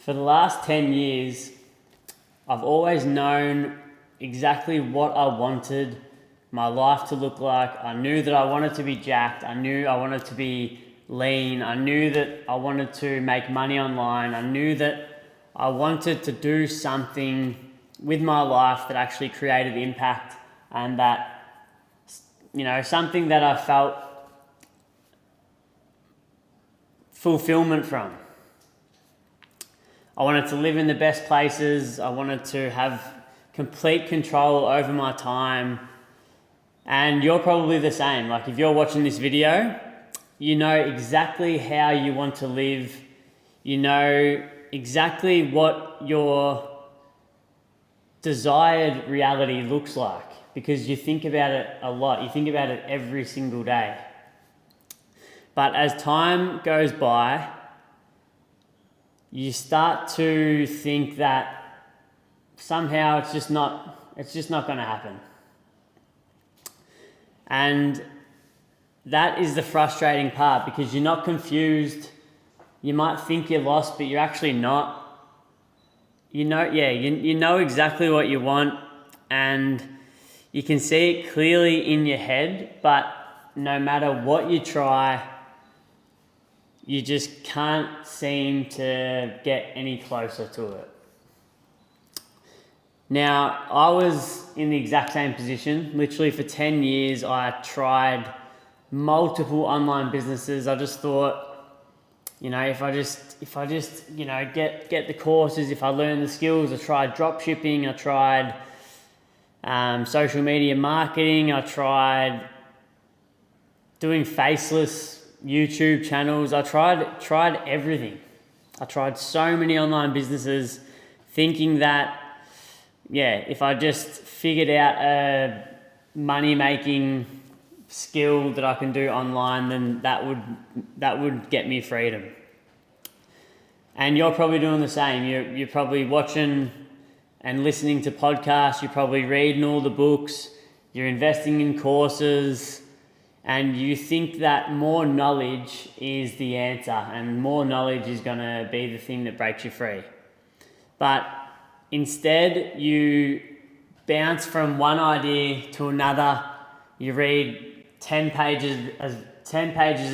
For the last 10 years, I've always known exactly what I wanted my life to look like. I knew that I wanted to be jacked. I knew I wanted to be lean. I knew that I wanted to make money online. I knew that I wanted to do something with my life that actually created impact and that, something that I felt fulfillment from. I wanted to live in the best places. I wanted to have complete control over my time. And you're probably the same. Like if you're watching this video, you know exactly how you want to live. You know exactly what your desired reality looks like because you think about it a lot. You think about it every single day. But as time goes by, you start to think that somehow it's just not going to happen. And that is the frustrating part because you're not confused. You might think you're lost, but you're actually not. You know exactly what you want and you can see it clearly in your head, but no matter what you try, you just can't seem to get any closer to it. Now, I was in the exact same position. Literally for 10 years, I tried multiple online businesses. I just thought, if I just get the courses, if I learn the skills. I tried drop shipping, I tried social media marketing, I tried doing faceless YouTube channels. I tried everything. I tried so many online businesses thinking that, if I just figured out a money-making skill that I can do online, then that would get me freedom. And you're probably doing the same. You're probably watching and listening to podcasts. You're probably reading all the books. You're investing in courses. And you think that more knowledge is the answer and more knowledge is going to be the thing that breaks you free. But instead, you bounce from one idea to another. You read 10 pages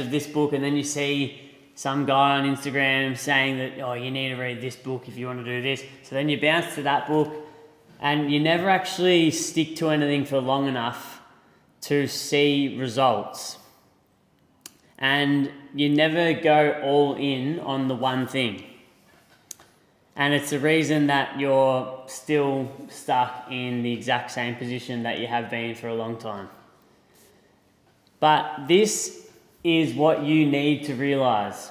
of this book and then you see some guy on Instagram saying that, you need to read this book if you want to do this. So then you bounce to that book and you never actually stick to anything for long enough to see results. And you never go all in on the one thing. And it's the reason that you're still stuck in the exact same position that you have been for a long time. But this is what you need to realize.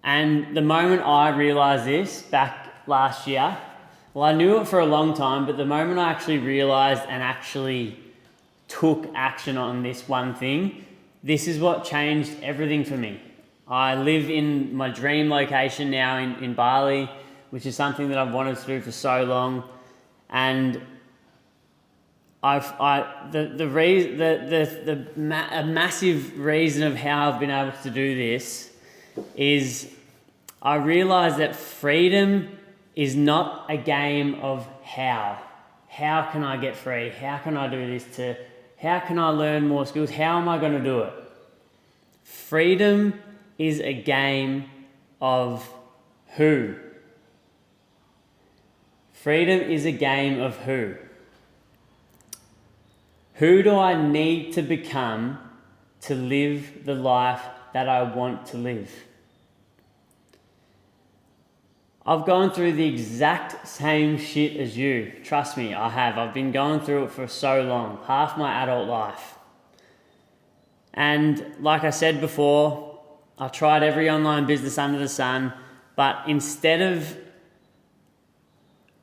And the moment I realized this back last year, I knew it for a long time, but the moment I actually realized and actually took action on this one thing, this is what changed everything for me. I live in my dream location now in Bali, which is something that I've wanted to do for so long. And a massive reason of how I've been able to do this is I realized that freedom is not a game of how. How can I get free? How can I do this? How can I learn more skills? How am I going to do it? Freedom is a game of who. Freedom is a game of who. Who do I need to become to live the life that I want to live? I've gone through the exact same shit as you. Trust me, I have. I've been going through it for so long, half my adult life. And like I said before, I tried every online business under the sun, but instead of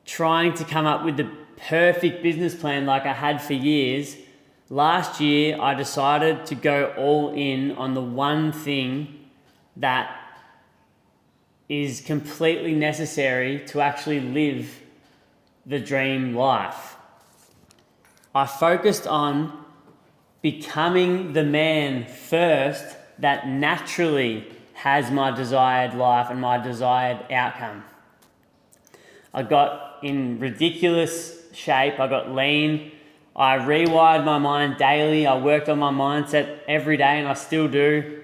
trying to come up with the perfect business plan like I had for years, last year I decided to go all in on the one thing that is completely necessary to actually live the dream life. I focused on becoming the man first that naturally has my desired life and my desired outcome. I got in ridiculous shape. I got lean. I rewired my mind daily. I worked on my mindset every day, and I still do.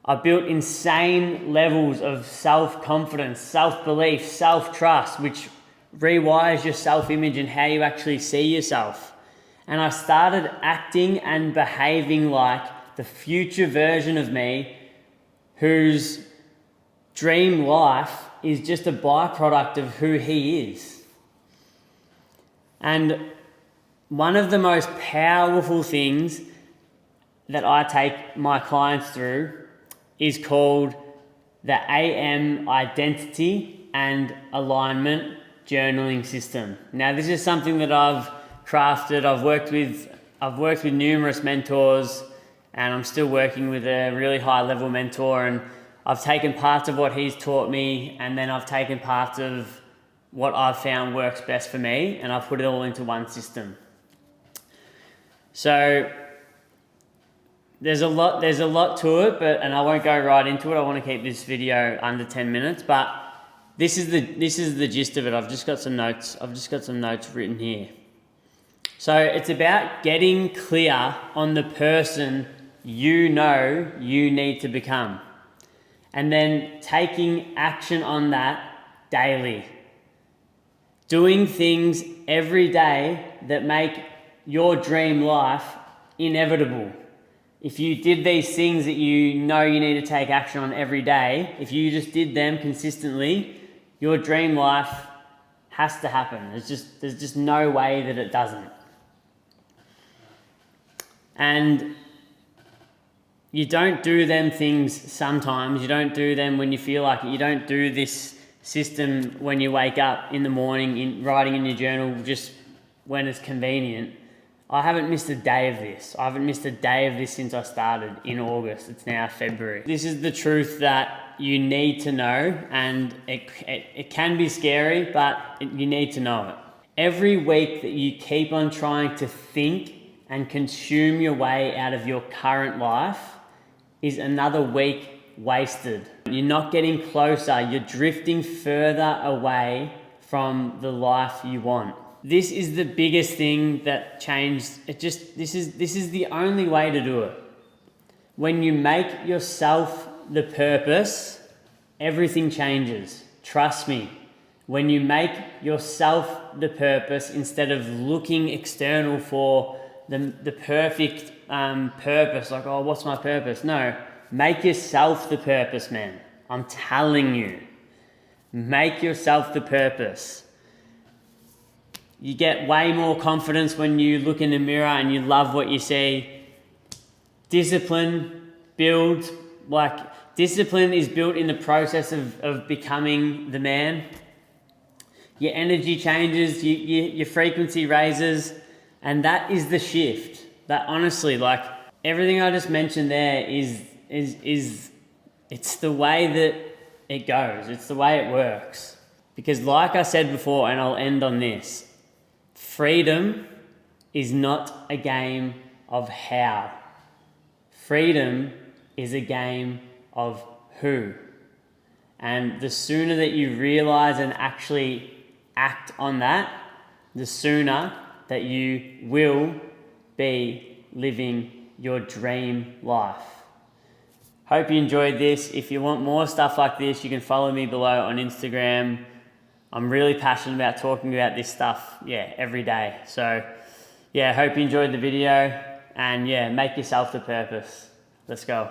I built insane levels of self-confidence, self-belief, self-trust, which rewires your self-image and how you actually see yourself. And I started acting and behaving like the future version of me whose dream life is just a byproduct of who he is. And one of the most powerful things that I take my clients through is called the AM Identity and Alignment Journaling System. Now, this is something that I've crafted. I've worked with numerous mentors, and I'm still working with a really high level mentor, and I've taken parts of what he's taught me, and then I've taken parts of what I've found works best for me, and I've put it all into one system. So there's a lot to it, and I won't go right into it. I want to keep this video under 10 minutes, but this is the gist of it. I've just got some notes written here. So it's about getting clear on the person you know you need to become, and then taking action on that daily. Doing things every day that make your dream life inevitable. If you did these things that you know you need to take action on every day, if you just did them consistently, your dream life has to happen. There's just no way that it doesn't. And you don't do them things sometimes. You don't do them when you feel like it. You don't do this system when you wake up in the morning, writing in your journal just when it's convenient. I haven't missed a day of this. I haven't missed a day of this since I started in August. It's now February. This is the truth that you need to know, and it can be scary, but you need to know it. Every week that you keep on trying to think and consume your way out of your current life is another week wasted. You're not getting closer. You're drifting further away from the life you want. This is the biggest thing that changed. This is the only way to do it. When you make yourself the purpose, everything changes. Trust me. When you make yourself the purpose instead of looking external for the perfect purpose, like, oh, what's my purpose? No, make yourself the purpose, man. I'm telling you. Make yourself the purpose. You get way more confidence when you look in the mirror and you love what you see. Discipline is built in the process of becoming the man. Your energy changes, your frequency raises, and that is the shift. That honestly, like everything I just mentioned there is it's the way that it goes. It's the way it works. Because like I said before, and I'll end on this, freedom is not a game of how. Freedom is a game of who. And the sooner that you realize and actually act on that, the sooner that you will be living your dream life. Hope you enjoyed this. If you want more stuff like this, you can follow me below on Instagram. I'm really passionate about talking about this stuff, every day. So, hope you enjoyed the video, and make yourself the purpose. Let's go.